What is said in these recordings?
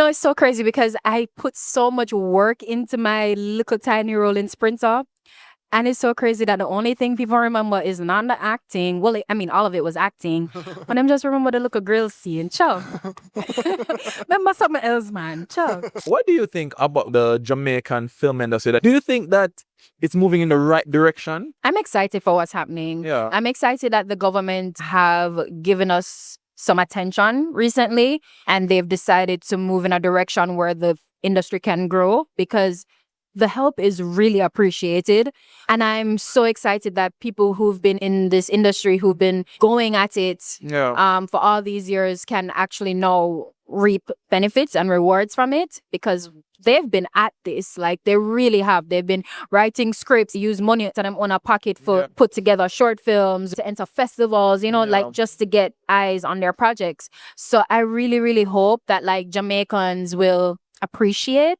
it's so crazy because I put so much work into my little tiny role in Sprinter. And it's so crazy that the only thing people remember is not the acting. Well, I mean, all of it was acting. But them just remember the little grill scene. Ciao. Remember something else, man. Ciao. What do you think about the Jamaican film industry? Do you think that it's moving in the right direction? I'm excited for what's happening. Yeah. I'm excited that the government have given us some attention recently. And they've decided to move in a direction where the industry can grow because the help is really appreciated. And I'm so excited that people who've been in this industry, who've been going at it for all these years can actually now reap benefits and rewards from it because they've been at this. Like they really have. They've been writing scripts, use money to them on a pocket for put together short films, to enter festivals, like just to get eyes on their projects. So I really, really hope that like Jamaicans will appreciate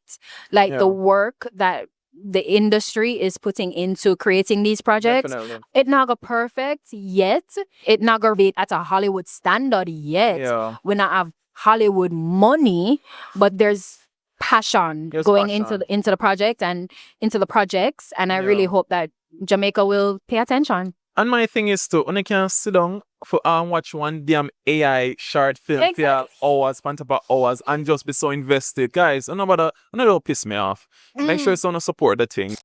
the work that the industry is putting into creating these projects. Definitely. It not go perfect yet. It not gonna be at a Hollywood standard yet. Yeah. We not have Hollywood money, but there's passion going into the project and into the projects. And I really hope that Jamaica will pay attention. And my thing is to, when you can sit down for watch one damn AI short film for hours, spent about hours, and just be so invested. Guys, another piss me off. Make sure it's on to support the thing.